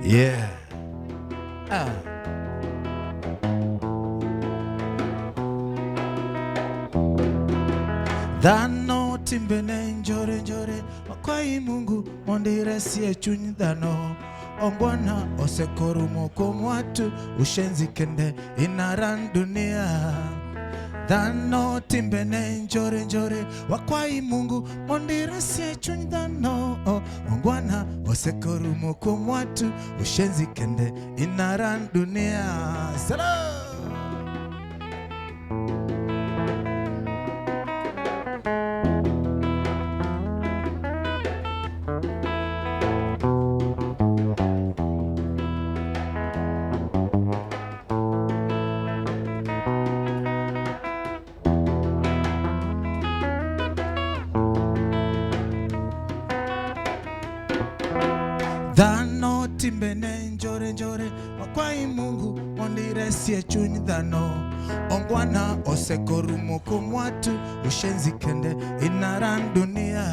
Yeah. Dhano timbene njore njore makwai Mungu mondiresie chuny dhano ongwana osekorumo komwatu ushenzi kende inaran dunia. Dhano timbene njore njore wakwai Mungu mondiresie chuny dhano ongwana osekorumo komwatu ushenzi kende inaran dunia. Salam. Dhano timbene njore njore makwai Mungu mondiresie chuny dhano ongwana osekorumo komwatu ushenzi kende inaran dunia.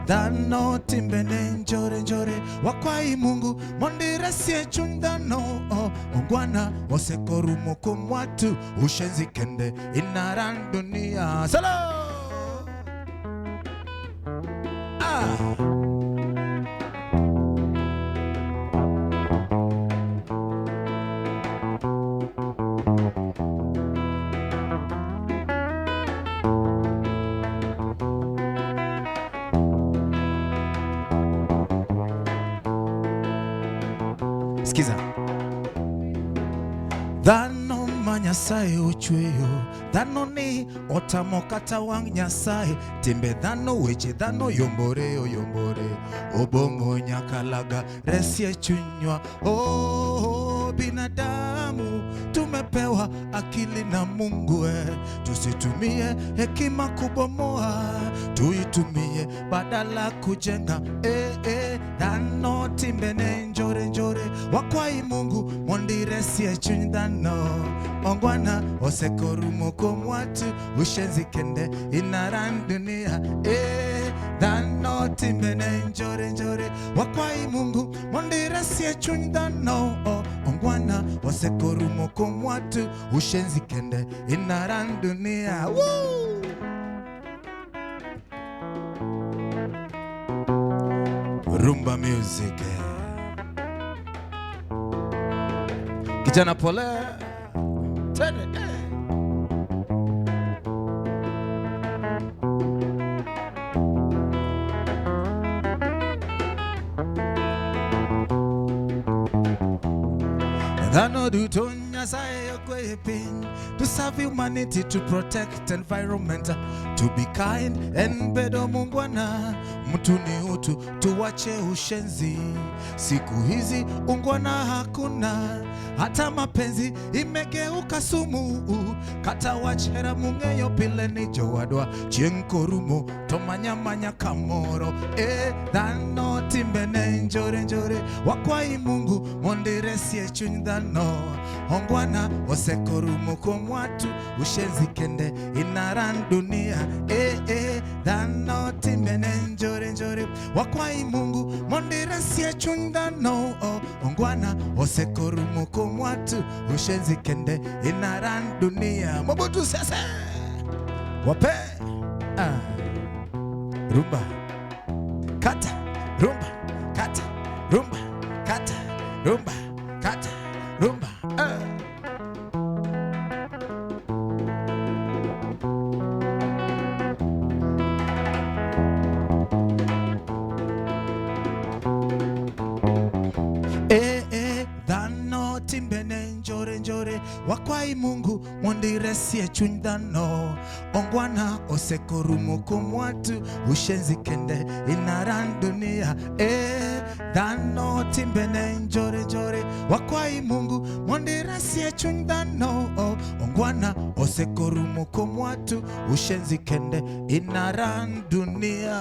Dhano timbene njore njore wakwai Mungu mondiresie chuny dhano ongwana osekorumo komwatu ushenzi kende inaran dunia. Salam. Skiza. Dhano manyasaye uchweyo dhano ni otamokata wang nyasaye timbe dhano weche dhano yombore yombore obongo nyakalaga resie chunywa. Binadamu tumepewa akili na Mungu, tusitumie hekima kubomoa, tuitumie badala kujenga. Dhano timbene njore njore wakwai Mungu mondiresie chuny dhano ongwana osekorumo komwatu ushenzi kende inaran dunia. Dhano timbene njore njore wakwai Mungu mondiresie chuny dhano ongwana osekorumo komwatu ushenzi kende inaran dunia. Woo! Rumba music. Kijana pole. Tene. Dhano do tonya saye equipping to serve humanity, to protect environment, to be kind and bedo mungwana mtuni utu tuwache ushenzi. Siku hizi ungwana hakuna, hata mapenzi imegeuka sumu. Kata wachera mungeyo pile ni jowadwa chienkorumo tomanyamanya kamoro. Dhano timbene njore njore wakwai Mungu mondiresie chuny dhano ongwana osekorumo komwatu ushenzi kende inaran dunia. Dhano timbene njore njore wakwai Mungu mondiresie chuny dhano ongwana osekorumo komwatu ushenzi kende inaran dunia. Mobutu sese wape rumba kata rumba kata rumba kata rumba kata rumba. Dhano timbene njore njore wakwai Mungu mondiresie chundano ongwana osekorumo kumwatu ushenzi kende inaran dunia dano timbene njore njore wakwai Mungu mondiresie chundano ongwana osekorumo kumwatu ushenzi kende inaran dunia.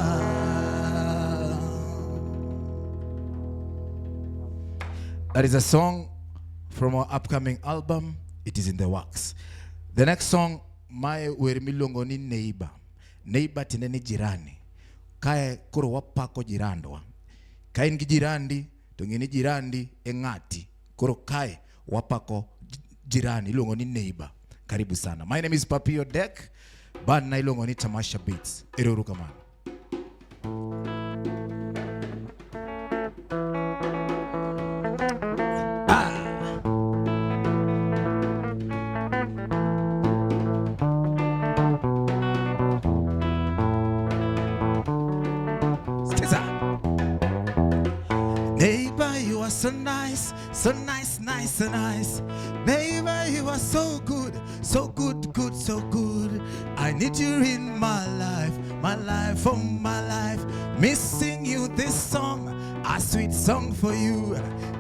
That is a song from our upcoming album. It is in the works. The next song, my werimilongo ni neighbor. Neighbor tineni jirani. Kae kuro wapako jirandwa. Kae ngi jirandi, tungini jirandi engati. Kuro kae wapako jirani. Ilongo ni neighbor. Karibu sana. My name is Papi OdeQ. Band na ilongo ni Tamasha Beats. Eruruka man. Neighbor, you are so nice, so nice, nice, so nice. Neighbor, you are so good, so good, good, so good. I need you in my life, oh my life. Missing you this song, a sweet song for you.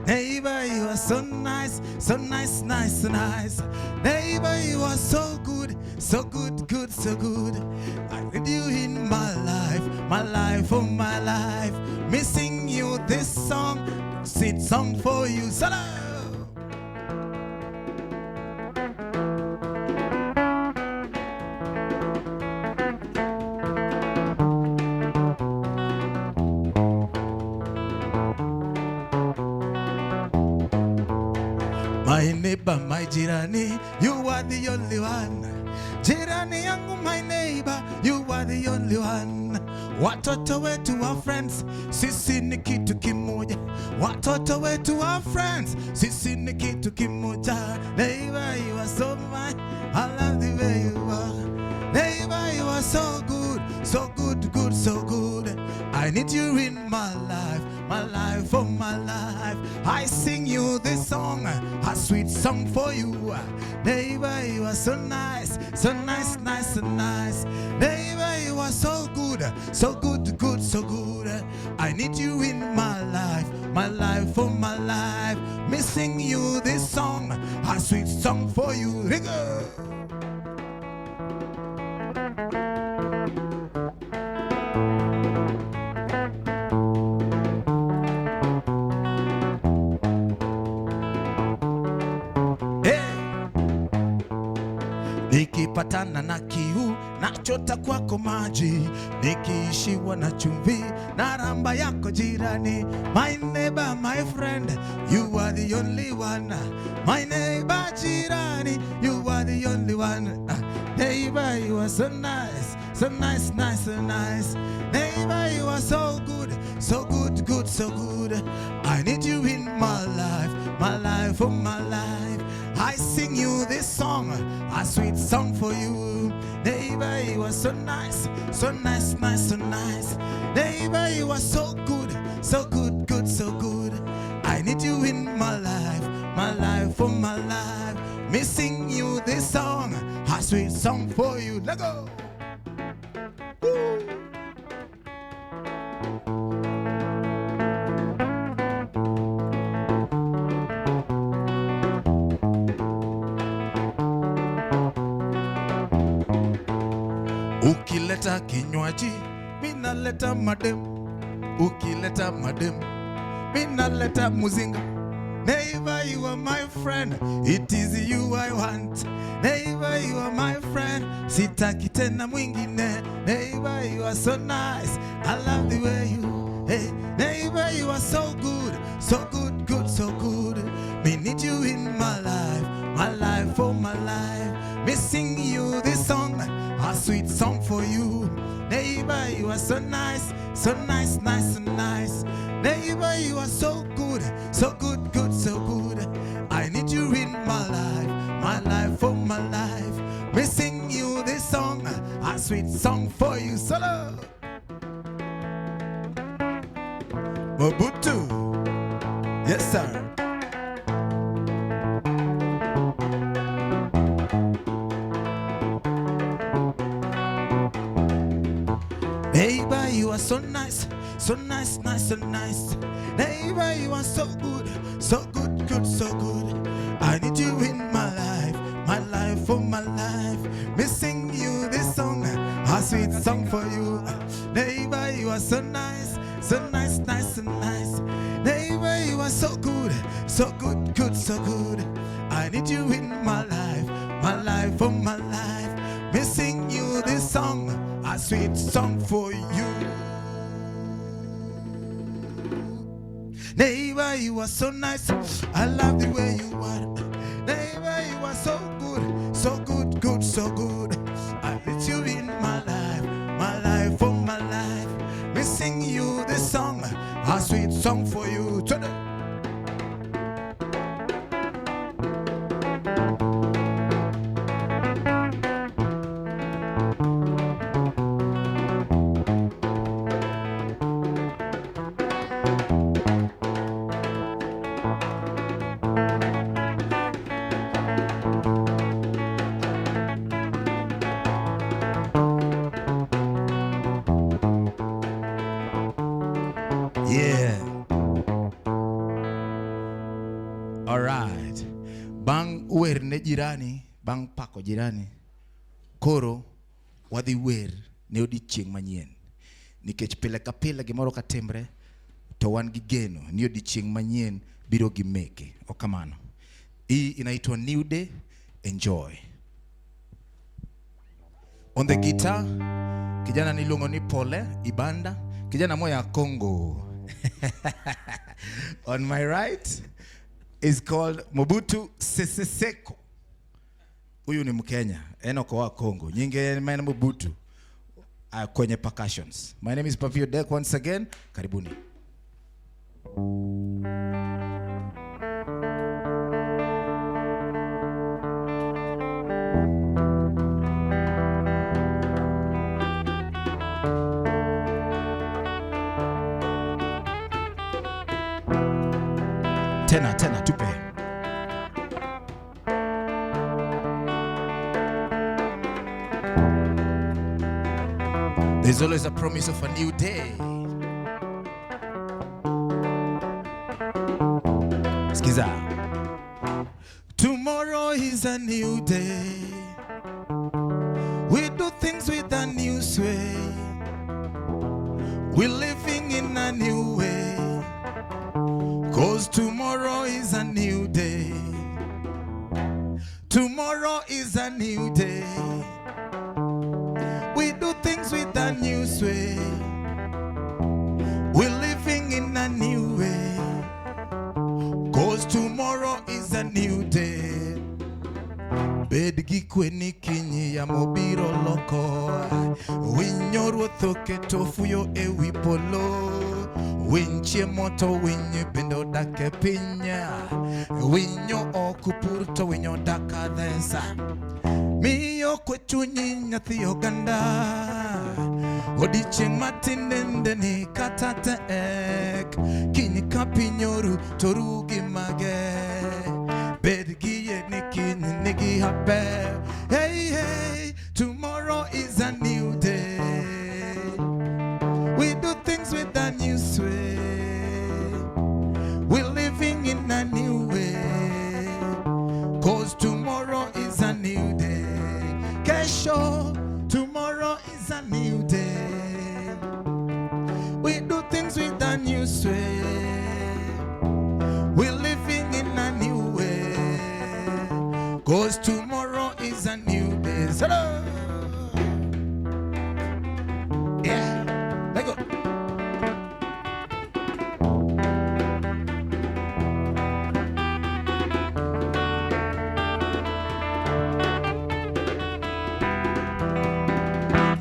Neighbor, you are so nice, so nice, nice, so nice. Neighbor, you are so good, so good, good, so good. I need you in my life, oh my life. Missing you this song, sweet song for you. Salam. My neighbor, my jirani, you are the only one. Jirani yangu, my neighbor, you are the only one. Watoto wetu our friends, sisi ni kitu kimoja. Watoto wetu our friends, sisi ni kitu kimoja. Neighbor, you are so mine, I love the way you are. Neighbor, you are so good, so good, good, so good. I need you in my life, oh my life. I sing you this song, a sweet song for you. Neighbor, you are so nice, so nice, nice, so nice. Neighbor, you are so good, so good, good, so good. I need you in my life, oh my life. Missing you this song, a sweet song for you. Rigor. Nikipatana na kiu nachota kwako maji, nikiishiwa na chumvi na ramba yako jirani. My neighbor, my friend, you are the only one. My neighbor jirani, you are the only one. Neighbor, you are so nice, so nice, nice, so nice. Neighbor, you are so good, so good, good, so good. I need you in my life, oh my life. I sing you this song, a sweet song for you. Neighbor, you are so nice, so nice, nice, so nice. Neighbor, you are so good, so good, good, so good. I need you in my life, oh my life. Missing you this song, a sweet song for you. Let go. Woo. Ukileta kinywaji, mina leta madem. Ukileta madem, mina leta muzinga. Neighbor, you are my friend, it is you I want. Neighbor, you are my friend, sitaki tena mwingine. Neighbor, you are so nice, I love the way you. Hey, neighbor, you are so good, so good, good, so good. Me need you in my life, oh my life. Missing you this song, a sweet song for you. Neighbor, you are so nice, so nice, nice, so nice. Neighbor, you are so good, so good, good, so good. I need you in my life, oh my life. Missing you this song, a sweet song for you. Solo. Mobutu. Yes, sir. Neighbor, you are so nice, so nice, nice, so nice. Neighbor, you are so good, good, so good. I need you in my life, oh my life. Me sing you this song, a sweet song for you. Neighbor, you are so nice, so nice, nice, so nice. Neighbor, you are so good, good, so good. I need you in my life, oh my life. Me sing you this song, a sweet song for you. Neighbor, you are so nice, I love the way you are. Neighbor, you are so good, good, so good. I need you in my life, oh my life. Me sing you this song, a sweet song for you. Yeah. All right. Bang wer ne jirani, bang pako jirani. Koro wadhi wer ne odiochieng' manyien. Nikech pile ka pile gimoro ka timre to wan gi geno ni odiochieng' manyien biro gi meke. Okamano. Hii inaitwa New Day. Enjoy. On the guitar, kijana nilungo ni Pole Ibanda, kijana moya Congo. On my right is called Mobutu Sese Seko. Huyu ni Mkenya, enoko wa Congo. Nyinge maana Mobutu kwenye percussions. My name is Papi OdeQ once again. Karibuni. Tena tupe. There's always a promise of a new day. Skiza. Tomorrow is a new day. We do things with a new sway. We're living in a new way. 'Cause tomorrow is a new day. Tomorrow is a new day. We do things with a new sway. We're living in a new way. 'Cause tomorrow is a new day. Bedgi kweni kinyi ya mobiro loko. Winyoru thoke tofuyo ewi polo. Winche moto winye bendo dake pinya. Winyo okupurto winyo daka desa. Miyo kwetu nyinya thiyo ganda. Odicheng matinende ni katate ek. Kini kapinyoru torugi mage. Bedgi ye nikini nigi hape. Hey hey, tomorrow is a new day. We do things with a new sway. We're living in a new way. 'Cause tomorrow is a new day. Kesho, tomorrow is a new day. We do things with a new sway. We're living in a new way. 'Cause tomorrow is a new day. Hello. Yeah. Let go.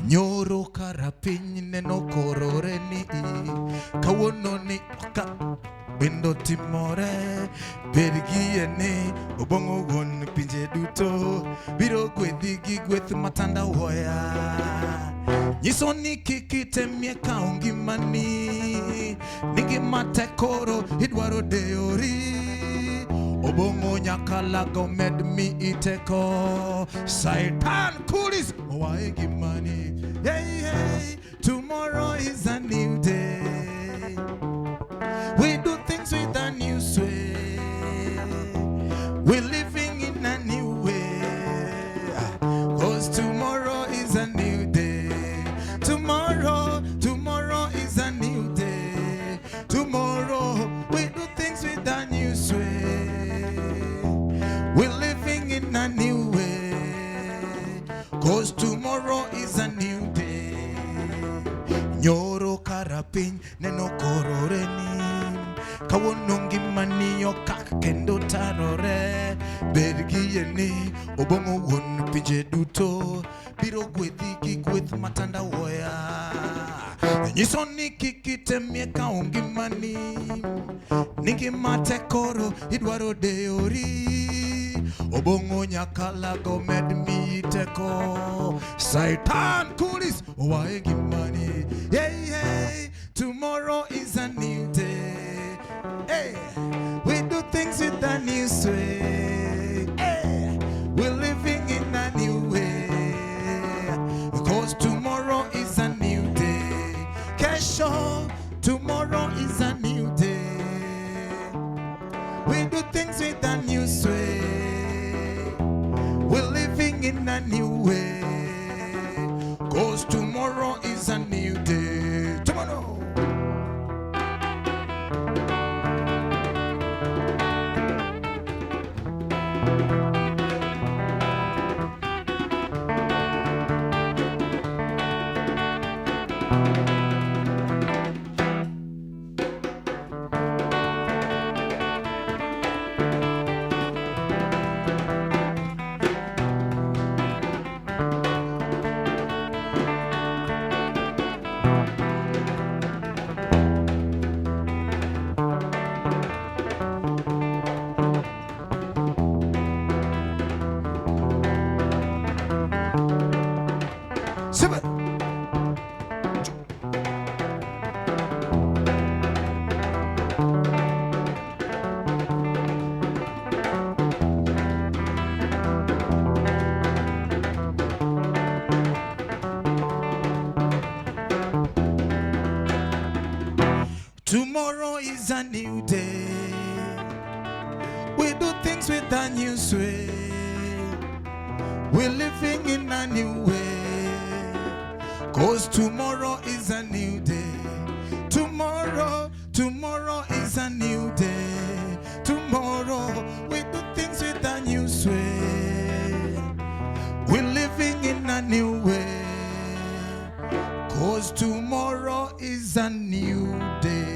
Nyoro karapiny neno korore ni kawono ni oka bendo timore bergie ni obongo gon pinje duto biro gwedhi gi gweth matanda hoya nyiso ni kikitemie kaungi mani nigi matekoro idwaro deori obongo nyakalago med mi iteko Saitan kulis owae gimani. Hey hey, tomorrow is a new day. We do things with a new sway. We're living in a new way. 'Cause tomorrow is a new day. Tomorrow is a new day. Tomorrow we do things with a new sway. We're living in a new way. 'Cause tomorrow is a new day. Nyoro karapin neno kororeni. Kawonongi maniyo kak kendo tarore. Bergiyeni obongo won pije duto. Biro gwethi ki gweth matanda woya. Nyisoni kikite mieka ongi mani. Ningi mate koro idwaro deori. Obongo nyakala go med mi teko. Satan kulis owaegi mani. Hey, hey, tomorrow is a new day. Hey, we do things with a new sway. Hey, we're living in a new way. Because tomorrow is a new day. Kesho, tomorrow is a new day. We do things with a new sway. We're living in a new way. Because tomorrow is a new day. Tomorrow. Tomorrow is a new day. We do things with a new sway. We're living in a new way. 'Cause tomorrow is a new day. Tomorrow is a new day. Tomorrow we do things with a new sway. We're living in a new way. 'Cause tomorrow is a new day.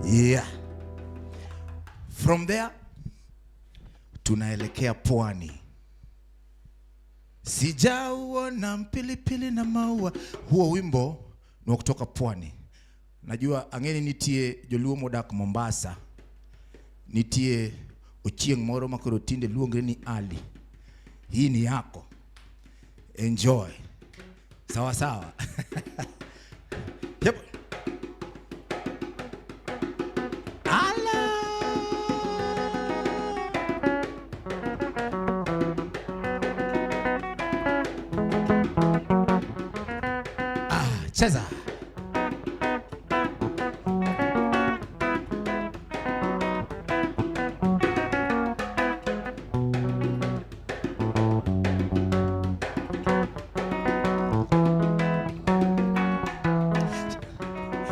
Yeah. From there tunaelekea pwani. Sijauona mpilipili na maua. Huo wimbo ni kutoka pwani. Najua angeni nitie Dholuo modak Mombasa. Nitie Ochieng moro makoro tinde luonge ni Ali. Hii ni yako. Enjoy. Sawa sawa. Yep. Cheza.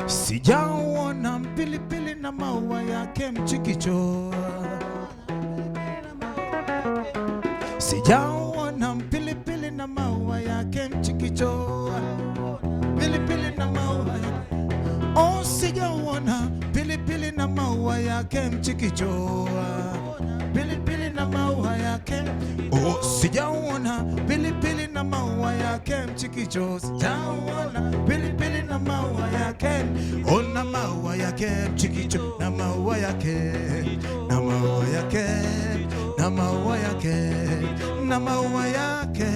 Sijaona mpilipili na maua yake mchikicho. Sijaona mpilipili na maua yake mchikicho. Pilipili na maua. Oh, sijaona pilipili na maua yake mchikicho. Pilipili na maua yake. Oh, sijaona pilipili na maua yake mchikicho. Sijaona pilipili na maua yake. Oh, na maua yake mchikicho. Na maua yake. Na maua yake. Na maua yake. Na maua yake.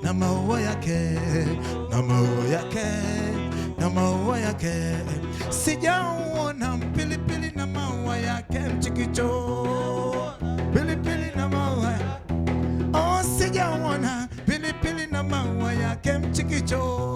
Na maua yake. Na maua yake. Na maua yake. Sijaona pilipili na maua yake mchikicho. Pilipili na maua. Oh, sijaona pilipili na maua yake mchikicho.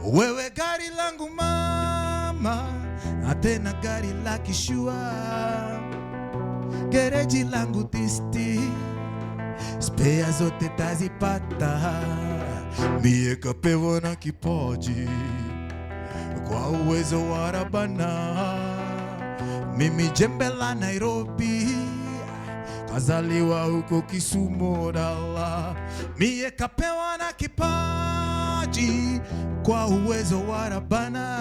Wewe gari langu mama, na tena gari la kishua. Gereji langu tisti, spea zote tazipata. Mie kapewa na kipaji, kwa uwezo wa Rabana. Mimi jembe la Nairobi, kazaliwa huko Kisumu dala. Mie kapewa na kipaji, kwa uwezo wa Rabana.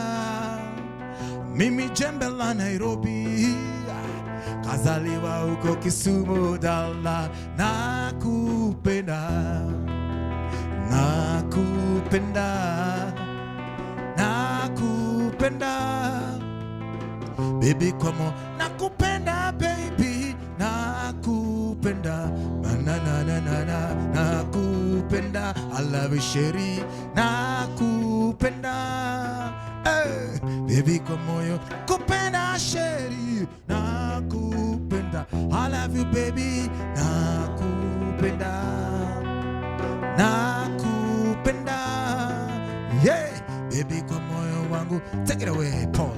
Mimi jembe la Nairobi, kazaliwa huko Kisumu dala. Nakupenda, nakupenda, nakupenda baby, kwamo nakupenda baby, nakupenda na na na na na, nakupenda I love you sheri, nakupenda hey, baby kwa moyo kupenda sheri, nakupenda I love you baby, nakupenda, nakupenda yeah baby kwa moyo wangu. Take it away Paul.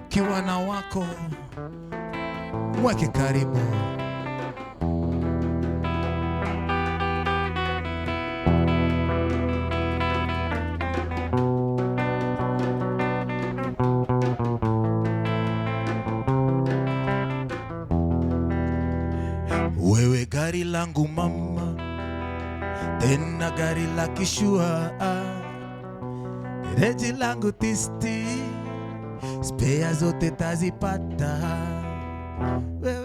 Kiwana wako mweke karibu. Wewe gari langu mama, tena gari la kishua. Gereji langu tisti, spea zote tazipata. Wewe